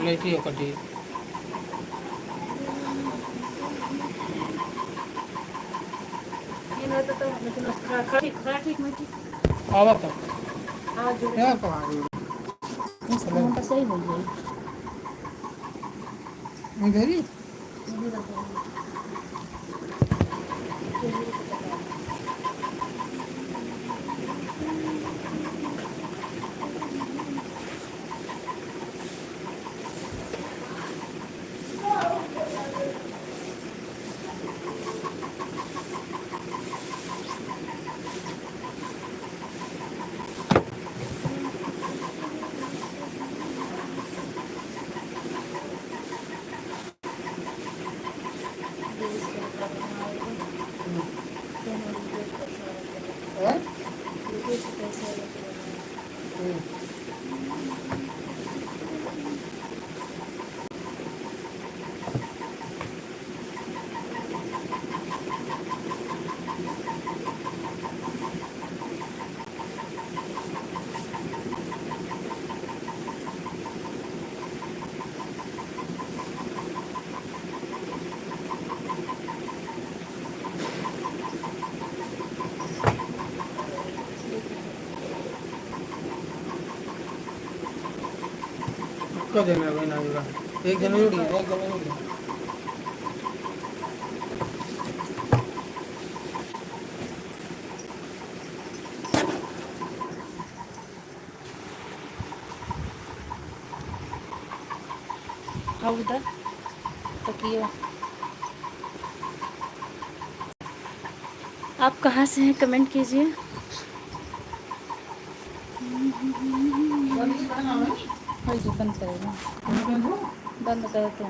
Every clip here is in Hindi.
లైట్ ఒకటి आवा तक क्या कहा सही हो गई इधर ही को देना भाई ना होगा एक जन जोड़ी एक जन जोड़ी अब उधर तकियो। आप कहाँ से हैं कमेंट कीजिए। बंद करेगा बंद करो तो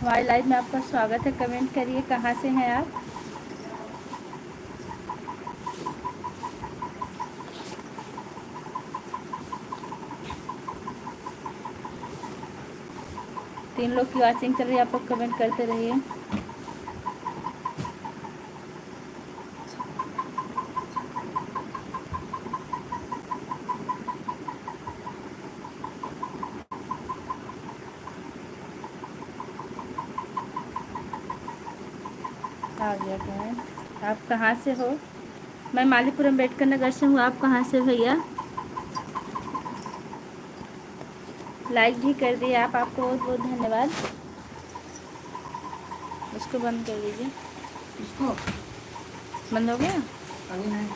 हमारी लाइव में आपका स्वागत है। कमेंट करिए कहाँ से हैं आप। तीन लोग की वॉचिंग चल रही है, आप लोग कमेंट करते रहिए। आ गया कमेंट। आप कहाँ से हो? मैं मालीपुर अम्बेडकर नगर से हूँ। आप कहाँ से भैया? लाइक भी कर दिए आप, आपको बहुत बहुत धन्यवाद। उसको बंद कर दीजिए। इसको बंद हो गया? अभी नहीं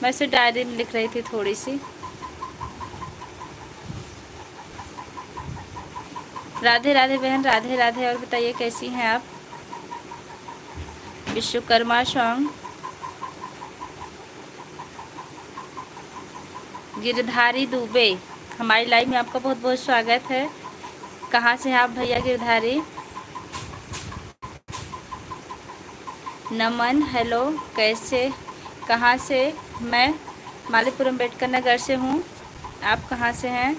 मैं से डायरी में लिख रही थी थोड़ी सी। राधे राधे बहन, राधे राधे। और बताइए कैसी हैं आप? विश्वकर्मा सॉन्ग। गिरधारी दुबे, हमारी लाइव में आपका बहुत बहुत स्वागत है। कहाँ से हैं आप भैया गिरधारी? नमन, हेलो, कैसे, कहाँ से? मैं मालीपुर अम्बेडकर नगर से हूँ। आप कहाँ से हैं?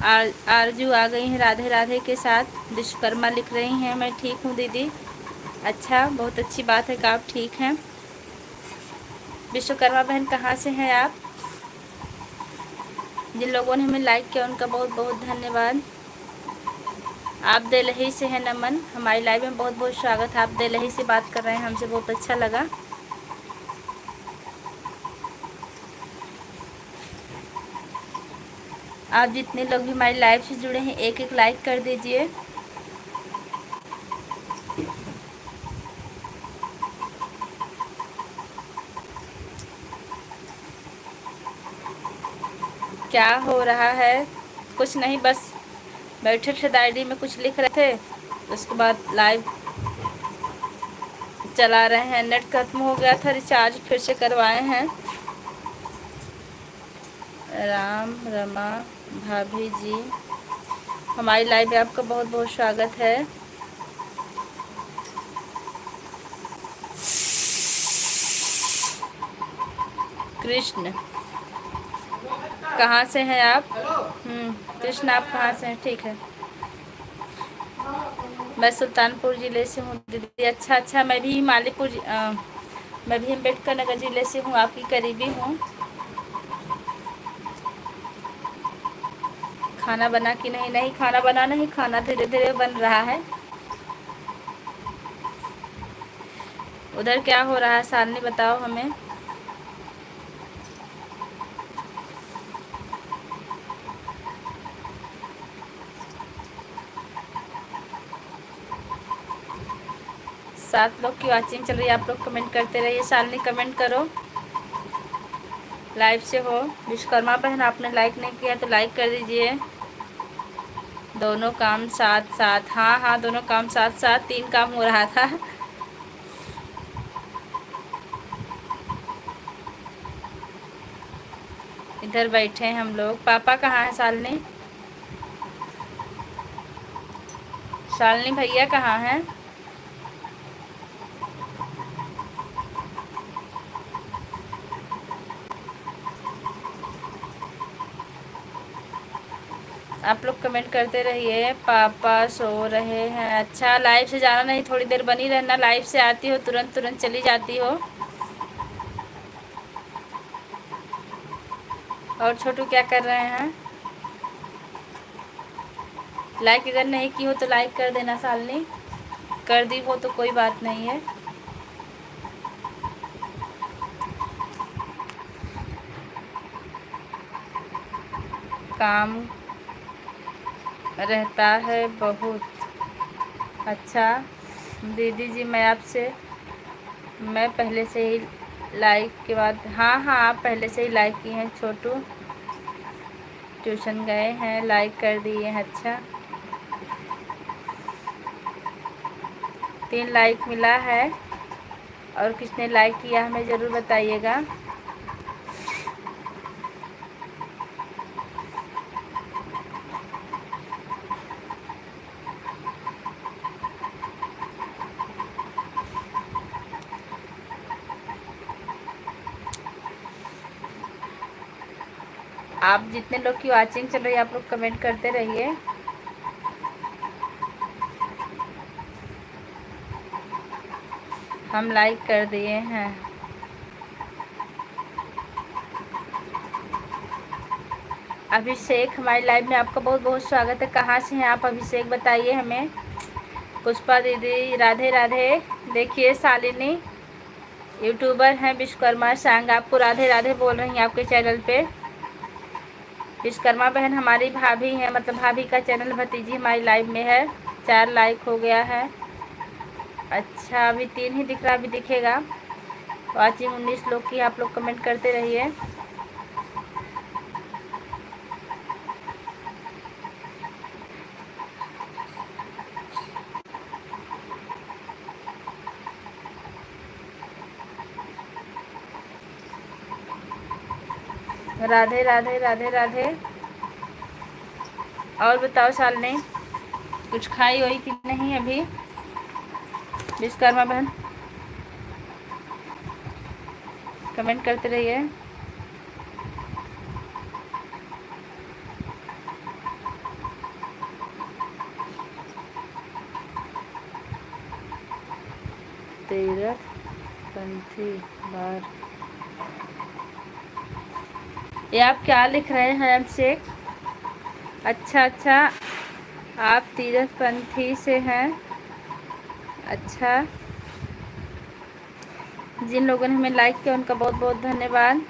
आरजू आ गई हैं राधे राधे के साथ। विश्वकर्मा लिख रही हैं मैं ठीक हूँ दीदी। अच्छा, बहुत अच्छी बात है कि आप ठीक हैं। विश्वकर्मा बहन कहाँ से हैं आप? जिन लोगों ने हमें लाइक किया उनका बहुत बहुत धन्यवाद। आप दिल्ली से हैं नमन, हमारी लाइव में बहुत बहुत स्वागत है। आप दिल्ली से बात कर रहे हैं हमसे, बहुत अच्छा लगा। आप जितने लोग भी हमारी लाइव से जुड़े हैं एक एक लाइक कर दीजिए। क्या हो रहा है? कुछ नहीं, बस बैठे थे, डायरी में कुछ लिख रहे थे, उसके बाद लाइव चला रहे हैं। नेट खत्म हो गया था, रिचार्ज फिर से करवाए हैं। राम रमा भाभी जी, हमारी लाइव में आपका बहुत बहुत स्वागत है। कृष्ण, कहाँ से हैं आप? कृष्ण, आप कहाँ से हैं? ठीक है, मैं सुल्तानपुर ज़िले से हूँ दीदी। अच्छा अच्छा, मैं भी मैं भी अम्बेडकर नगर ज़िले से हूँ, आपकी करीबी हूँ। खाना बना कि नहीं? नहीं, खाना बना नहीं, खाना धीरे धीरे बन रहा है। उधर क्या हो रहा है सालनी, बताओ हमें। सात लोग की वॉचिंग चल रही है, आप लोग कमेंट करते रहिए। सालनी कमेंट करो, लाइव से हो। विश्वकर्मा बहन, आपने लाइक नहीं किया तो लाइक कर दीजिए। दोनों काम साथ साथ, हाँ हाँ, दोनों काम साथ साथ, 3 काम हो रहा था। इधर बैठे हैं हम लोग। पापा कहाँ हैं सालनी? शालिनी भैया कहाँ हैं? आप लोग कमेंट करते रहिए। पापा सो रहे हैं। अच्छा, लाइव से जाना नहीं, थोड़ी देर बनी रहना। लाइव से आती हो तुरंत तुरंत चली जाती हो। और छोटू क्या कर रहे हैं? लाइक अगर नहीं की हो तो लाइक कर देना सालनी। कर दी हो तो कोई बात नहीं है। काम रहता है बहुत। अच्छा दीदी जी, मैं पहले से ही लाइक के बाद, हाँ हाँ, आप पहले से ही लाइक की हैं। छोटू ट्यूशन गए हैं, लाइक कर दिए हैं। अच्छा, 3 लाइक मिला है। और किसने लाइक किया हमें ज़रूर बताइएगा। आप जितने लोग की वॉचिंग चल रही है, आप लोग कमेंट करते रहिए। हम लाइक कर दिए हैं। अभिषेक, हमारी लाइव में आपका बहुत बहुत स्वागत है। कहाँ से हैं आप अभिषेक, बताइए हमें। पुष्पा दीदी, राधे राधे। देखिए शालिनी यूट्यूबर हैं, विश्वकर्मा सांग आपको राधे राधे बोल रही हैं आपके चैनल पे। विश्वकर्मा बहन हमारी भाभी हैं, मतलब भाभी का चैनल भतीजी हमारी लाइव में है। 4 लाइक हो गया है। अच्छा, अभी 3 ही दिख रहा, अभी दिखेगा। वॉचिंग 19 लोग की। आप लोग कमेंट करते रहिए। राधे राधे राधे राधे। और बताओ शालिनी, कुछ खाई हुई कि नहीं अभी? विश्वकर्मा बहन कमेंट करते रहिए। तीरथ पंथी बार, ये आप क्या लिख रहे हैं अभिषेक? अच्छा अच्छा, आप तीरथ पंथी से हैं। अच्छा, जिन लोगों ने हमें लाइक किया उनका बहुत बहुत धन्यवाद।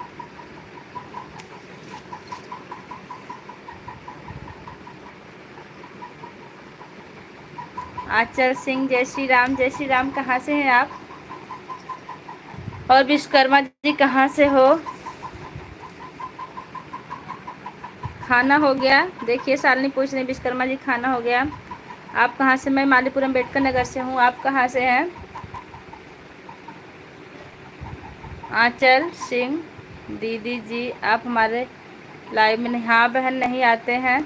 आचल सिंह, जय श्री राम। जय श्री राम। कहाँ से हैं आप? और विश्वकर्मा जी कहाँ से हो? खाना हो गया? देखिए शालिनी पूछ रही, विश्वकर्मा जी खाना हो गया। आप कहाँ से? मैं मालीपुरम अम्बेडकर नगर से हूँ। आप कहाँ से हैं? आंचल सिंह दीदी जी, आप हमारे लाइव में नहीं, हाँ बहन नहीं आते हैं।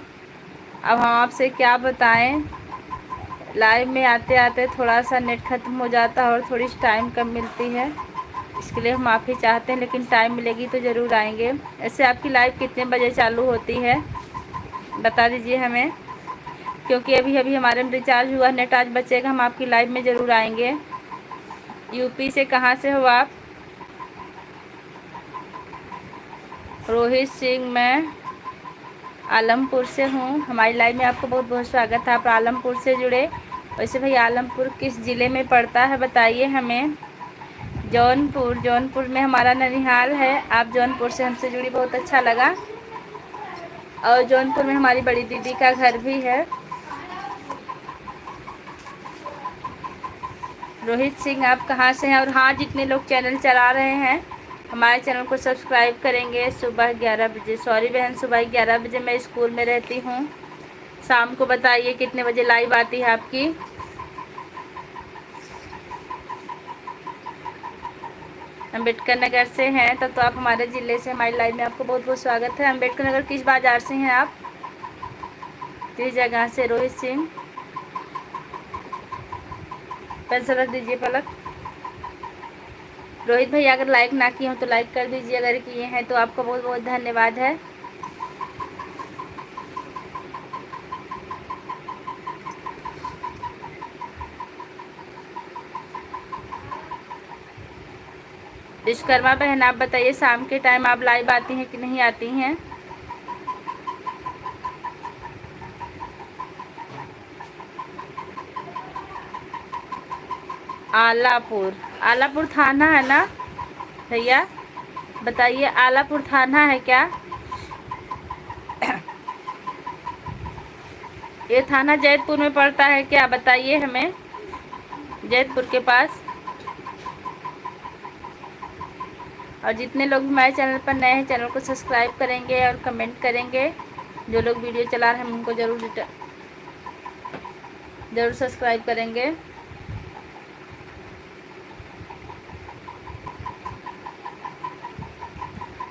अब हम आपसे क्या बताएं, लाइव में आते आते थोड़ा सा नेट ख़त्म हो जाता है और थोड़ी टाइम कम मिलती है, इसके लिए हम माफ़ी चाहते हैं, लेकिन टाइम मिलेगी तो ज़रूर आएंगे। ऐसे आपकी लाइव कितने बजे चालू होती है बता दीजिए हमें, क्योंकि अभी अभी हमारे में रिचार्ज हुआ, नेट आज बचेगा, हम आपकी लाइव में ज़रूर आएंगे। यूपी से कहाँ से हो आप? रोहित सिंह, मैं आलमपुर से हूँ। हमारी लाइव में आपको बहुत बहुत स्वागत है, आप आलमपुर से जुड़े। वैसे भाई आलमपुर किस ज़िले में पड़ता है बताइए हमें। जौनपुर, जौनपुर में हमारा ननिहाल है। आप जौनपुर से हमसे जुड़ी, बहुत अच्छा लगा। और जौनपुर में हमारी बड़ी दीदी का घर भी है। रोहित सिंह, आप कहाँ से हैं? और हाँ, जितने लोग चैनल चला रहे हैं हमारे चैनल को सब्सक्राइब करेंगे। सुबह 11 बजे, सॉरी बहन, सुबह 11 बजे मैं स्कूल में रहती हूँ। शाम को बताइए कितने बजे लाइव आती है आपकी। अम्बेडकर नगर से हैं तब तो आप हमारे ज़िले से, हमारी लाइव में आपको बहुत बहुत स्वागत है। अम्बेडकर नगर किस बाज़ार से हैं आप? किस जगह से? रोहित सिंह, पेंसिल रख दीजिए पलक। रोहित भैया, अगर लाइक ना किए हो तो लाइक कर दीजिए, अगर किए हैं तो आपका बहुत बहुत धन्यवाद है। विश्वकर्मा बहन, आप बताइए शाम के टाइम आप लाइव आती हैं कि नहीं आती हैं? आलापुर, आलापुर थाना है ना भैया? बताइए, आलापुर थाना है क्या? ये थाना जैतपुर में पड़ता है क्या? बताइए हमें, जैतपुर के पास। और जितने लोग हमारे चैनल पर नए हैं, चैनल को सब्सक्राइब करेंगे और कमेंट करेंगे। जो लोग वीडियो चला रहे हैं उनको ज़रूर सब्सक्राइब करेंगे।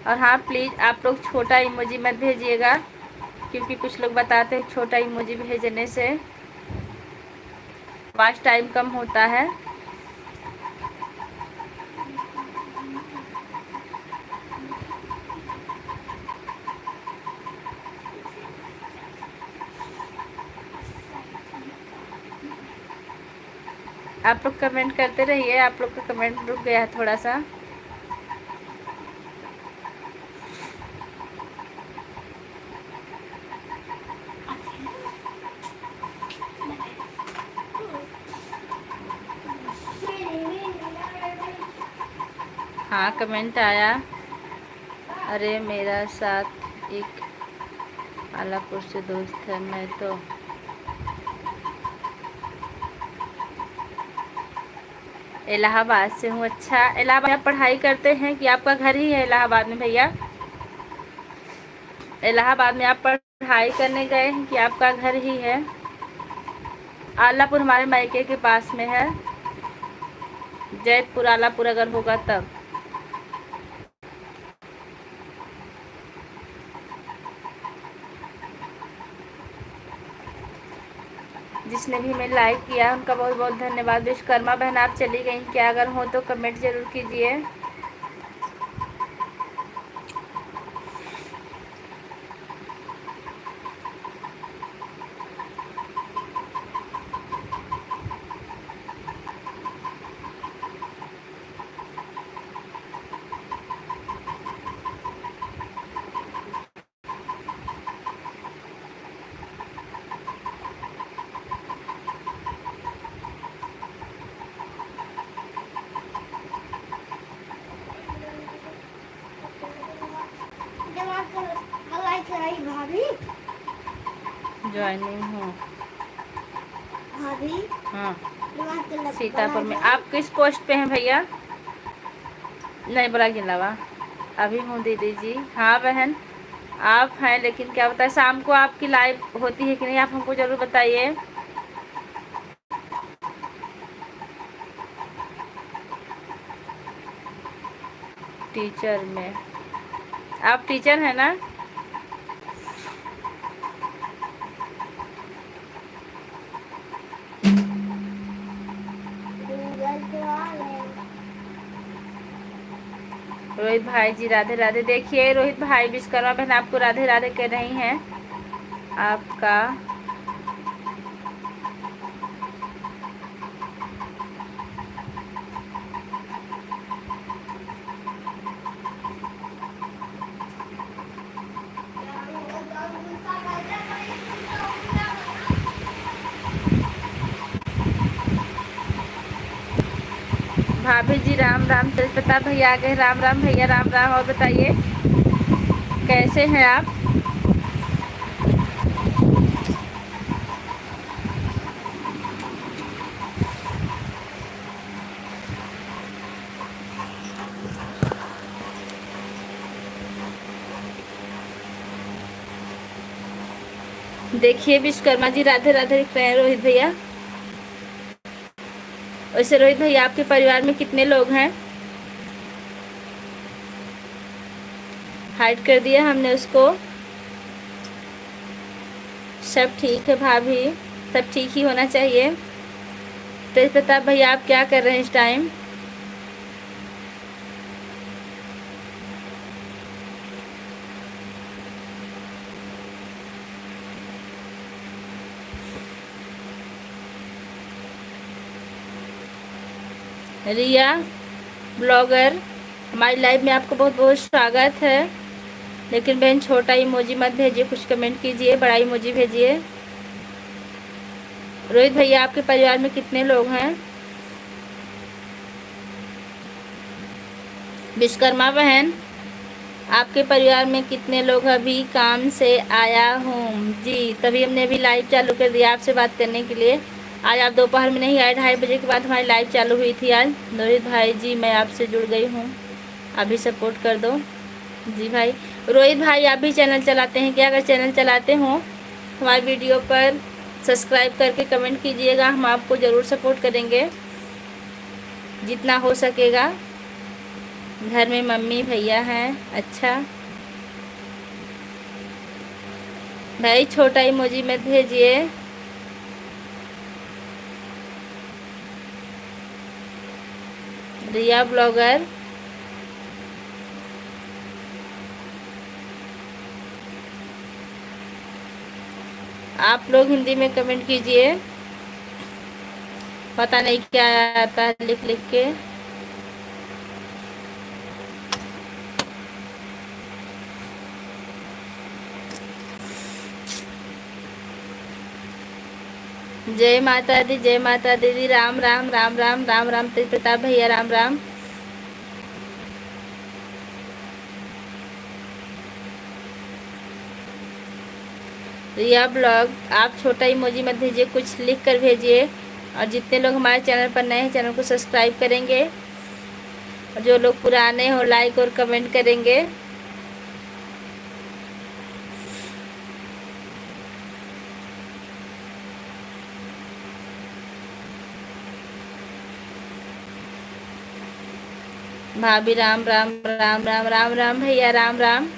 और हाँ, प्लीज़ आप लोग छोटा इमोजी मत भेजिएगा, क्योंकि कुछ लोग बताते हैं छोटा इमोजी भेजने से वॉच टाइम कम होता है। आप लोग कमेंट करते रहिए, आप लोग का कमेंट रुक गया है थोड़ा सा। हाँ, कमेंट आया। अरे मेरा साथ एक आलापुर से दोस्त है, मैं तो इलाहाबाद से हूँ। अच्छा, इलाहाबाद आप पढ़ाई करते हैं कि आपका घर ही है इलाहाबाद में भैया? इलाहाबाद में आप पढ़ाई करने गए हैं कि आपका घर ही है? आलापुर हमारे मायके के पास में है, जैतपुर आलापुर अगर होगा तब। जिसने भी हमें लाइक किया उनका बहुत बहुत धन्यवाद। विश्वकर्मा बहन, आप चली गई क्या? अगर हो तो कमेंट ज़रूर कीजिए। भाभी ज्वाइनिंग हूँ। भाभी हाँ, सीतापुर में। आप किस पोस्ट पे हैं भैया? नहीं बोला गिलावा, अभी हूँ दीदी जी। हाँ बहन, आप हैं, लेकिन क्या बताए शाम को आपकी लाइव होती है कि नहीं, आप हमको ज़रूर बताइए। टीचर में। आप टीचर हैं ना? गूगल तो आ गए। रोहित भाई जी राधे राधे। देखिए रोहित भाई, विश्वकर्मा बहन आपको राधे राधे कह रही हैं। आपका भाभी जी राम राम। तेज प्रताप भैया आ गए। राम राम भैया, राम राम। और बताइए कैसे हैं आप? देखिए विश्वकर्मा जी राधे राधे लिख रहे हैं रोहित भैया। वैसे रोहित भैया आपके परिवार में कितने लोग हैं? हाइड कर दिया हमने उसको। सब ठीक है भाभी, सब ठीक ही होना चाहिए। तेज प्रताप भैया आप क्या कर रहे हैं इस टाइम? रिया ब्लॉगर, हमारी लाइव में आपको बहुत बहुत स्वागत है। लेकिन बहन छोटा इमोजी मत भेजिए, कुछ कमेंट कीजिए, बड़ा इमोजी भेजिए। रोहित भैया आपके परिवार में कितने लोग हैं? विश्वकर्मा बहन आपके परिवार में कितने लोग? अभी काम से आया हूँ जी, तभी हमने अभी लाइव चालू कर दिया आपसे बात करने के लिए। आज आप दोपहर में नहीं आए, 2:30 बजे के बाद हमारी लाइव चालू हुई थी आज। रोहित भाई जी मैं आपसे जुड़ गई हूँ, अभी सपोर्ट कर दो जी भाई। रोहित भाई आप भी चैनल चलाते हैं क्या? अगर चैनल चलाते हो हमारी वीडियो पर सब्सक्राइब करके कमेंट कीजिएगा, हम आपको ज़रूर सपोर्ट करेंगे जितना हो सकेगा। घर में मम्मी भैया हैं। अच्छा भाई छोटा इमोजी मत भेजिए। रिया ब्लॉगर आप लोग हिंदी में कमेंट कीजिए, पता नहीं क्या आता है लिख लिख के। जय माता दी, जय माता दीदी। राम राम राम राम राम राम। तेज प्रताप भैया राम राम। रिया ब्लॉग आप छोटा इमोजी मत भेजिए, कुछ लिख कर भेजिए। और जितने लोग हमारे चैनल पर नए हैं चैनल को सब्सक्राइब करेंगे, और जो लोग पुराने हो लाइक और कमेंट करेंगे। भाभी राम राम राम राम राम राम भैया राम राम।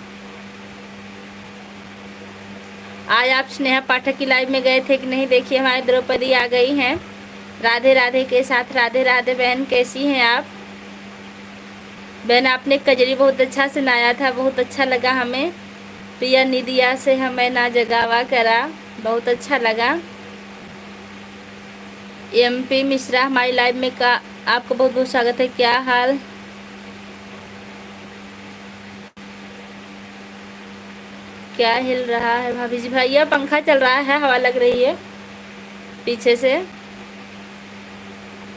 आज आप स्नेहा पाठक की लाइव में गए थे कि नहीं? देखिए हमारी द्रौपदी आ गई हैं राधे राधे के साथ। राधे राधे बहन, कैसी हैं आप? बहन आपने कजरी बहुत अच्छा सुनाया था, बहुत अच्छा लगा हमें। प्रिया निदिया से हमें ना जगावा करा, बहुत अच्छा लगा। MP मिश्रा हमारी लाइव में का आपको बहुत बहुत स्वागत है। क्या हाल? क्या हिल रहा है भाभी जी? भैया पंखा चल रहा है, हवा लग रही है पीछे से।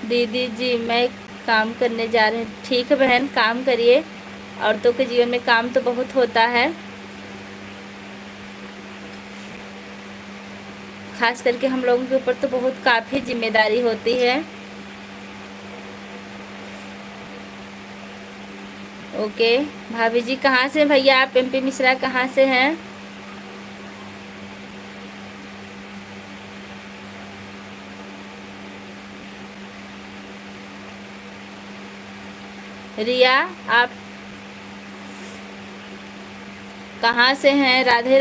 दीदी जी मैं काम करने जा रहे हैं। ठीक है बहन, काम करिए। औरतों के जीवन में काम तो बहुत होता है, खास करके हम लोगों के ऊपर तो बहुत काफ़ी जिम्मेदारी होती है। ओके भाभी जी, कहाँ से भैया आप? MP मिश्रा कहाँ से हैं? रिया आप कहाँ से हैं? राधे राधे।